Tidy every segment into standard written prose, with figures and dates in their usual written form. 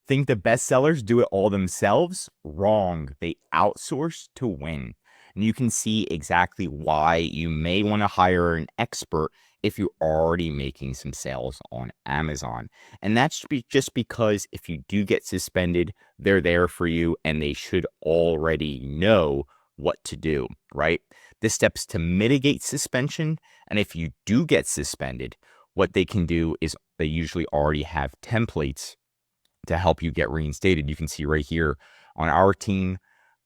Think the best sellers do it all themselves? Wrong. They outsource to win. And you can see exactly why you may want to hire an expert if you're already making some sales on Amazon. And that's just because if you do get suspended, they're there for you and they should already know what to do, right? The steps to mitigate suspension. And if you do get suspended, what they can do is they usually already have templates to help you get reinstated. You can see right here on our team,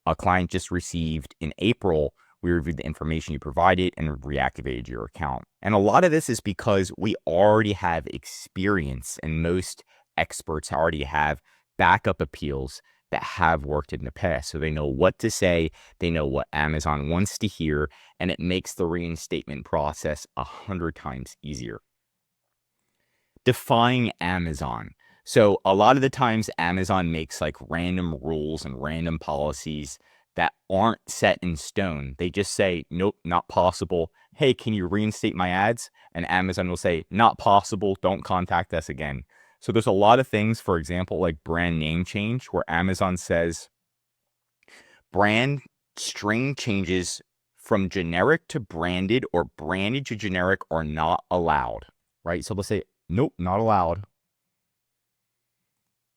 a client just received in April. We reviewed the information you provided and reactivated your account. And a lot of this is because we already have experience, and most experts already have backup appeals that have worked in the past. So they know what to say, they know what Amazon wants to hear, and it makes the reinstatement process 100 times easier. Defying Amazon. So a lot of the times Amazon makes like random rules and random policies that aren't set in stone. They just say, nope, not possible. Hey, can you reinstate my ads? And Amazon will say, not possible. Don't contact us again. So there's a lot of things, for example, like brand name change, where Amazon says brand string changes from generic to branded or branded to generic are not allowed, right? So they'll say, nope, not allowed.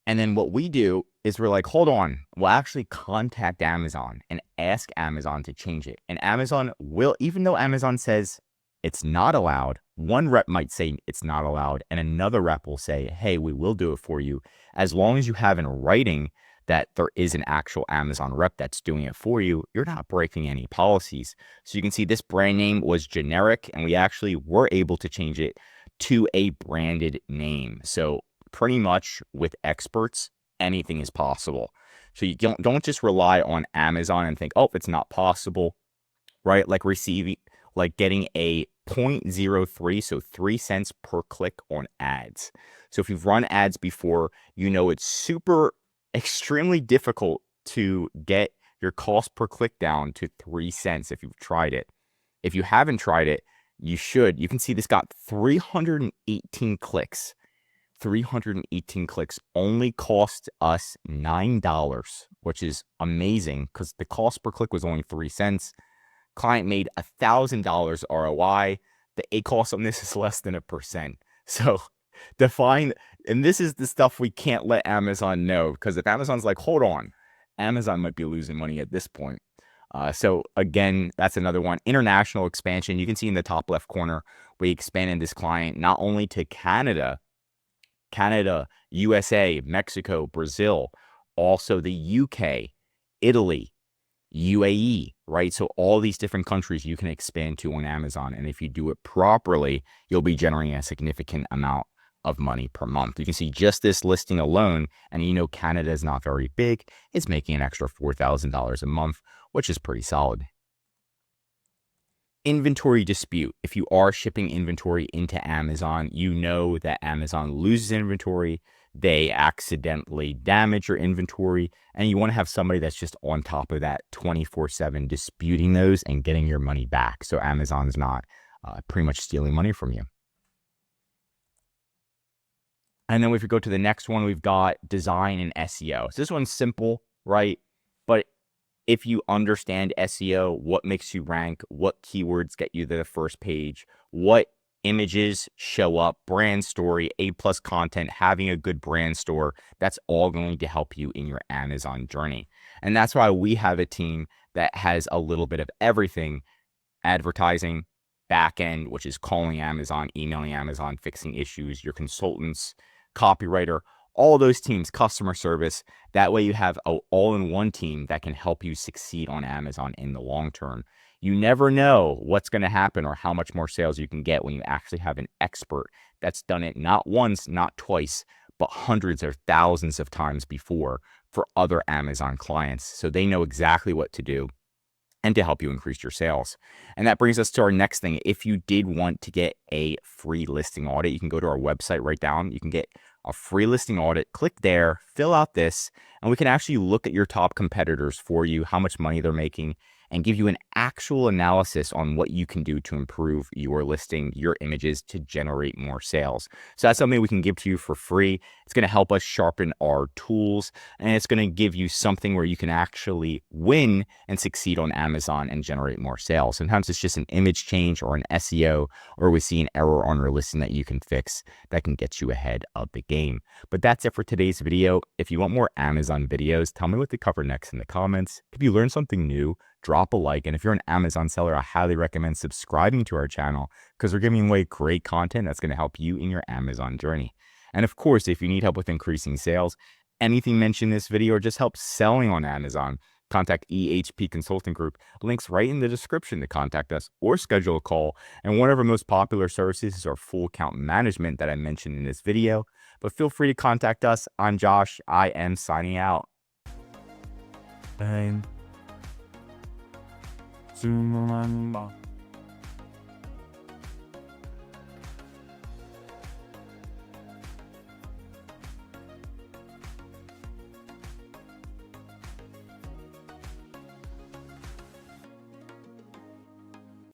And then what we do is we're like, hold on, we'll actually contact Amazon and ask Amazon to change it. And Amazon will, even though Amazon says it's not allowed, one rep might say it's not allowed, and another rep will say, hey, we will do it for you, as long as you have in writing that there is an actual Amazon rep that's doing it for you, you're not breaking any policies. So you can see this brand name was generic, and we actually were able to change it to a branded name. So pretty much with experts, anything is possible. So you don't just rely on Amazon and think, oh, it's not possible, right? Like getting a 0.03, so 3 cents per click on ads. So if you've run ads before, you know it's extremely difficult to get your cost per click down to 3 cents if you've tried it. If you haven't tried it, you should. You can see this got 318 clicks. 318 clicks only cost us $9, which is amazing because the cost per click was only 3 cents. Client made $1,000 ROI. The ACoS on this is less than 1%. So and this is the stuff we can't let Amazon know, because if Amazon's like, hold on, Amazon might be losing money at this point. So again, that's another one. International expansion. You can see in the top left corner, we expanded this client not only to Canada, USA, Mexico, Brazil, also the UK, Italy, UAE, right? So all these different countries you can expand to on Amazon. And if you do it properly, you'll be generating a significant amount of money per month. You can see just this listing alone, and you know Canada is not very big, it's making an extra $4,000 a month, which is pretty solid. Inventory dispute. If you are shipping inventory into Amazon, you know that Amazon loses inventory, they accidentally damage your inventory, and you want to have somebody that's just on top of that 24/7 disputing those and getting your money back. So Amazon's not pretty much stealing money from you. And then if we go to the next one, we've got design and SEO. So this one's simple, right? But if you understand SEO, what makes you rank, what keywords get you to the first page, what images show up, brand story, A+ content, having a good brand store, that's all going to help you in your Amazon journey. And that's why we have a team that has a little bit of everything: advertising, backend, which is calling Amazon, emailing Amazon, fixing issues, your consultants, copywriter, all those teams, customer service. That way you have an all-in-one team that can help you succeed on Amazon in the long term. You never know what's going to happen or how much more sales you can get when you actually have an expert that's done it not once, not twice, but hundreds or thousands of times before for other Amazon clients. So they know exactly what to do and to help you increase your sales. And that brings us to our next thing. If you did want to get a free listing audit, you can go to our website right down. You can get a free listing audit. Click there, fill out this, and we can actually look at your top competitors for you, how much money they're making, and give you an actual analysis on what you can do to improve your listing, your images to generate more sales. So that's something we can give to you for free. It's going to help us sharpen our tools, and it's going to give you something where you can actually win and succeed on Amazon and generate more sales. Sometimes it's just an image change or an SEO, or we see an error on our listing that you can fix that can get you ahead of the game. But that's it for today's video. If you want more Amazon videos, tell me what to cover next in the comments. If you learned something new, drop a like. And if you're an Amazon seller, I highly recommend subscribing to our channel because we're giving away great content that's going to help you in your Amazon journey. And of course, if you need help with increasing sales, anything mentioned in this video, or just help selling on Amazon, contact EHP Consulting Group. Links right in the description to contact us or schedule a call. And one of our most popular services is our full account management that I mentioned in this video. But feel free to contact us. I'm Josh. I am signing out. And zoom on.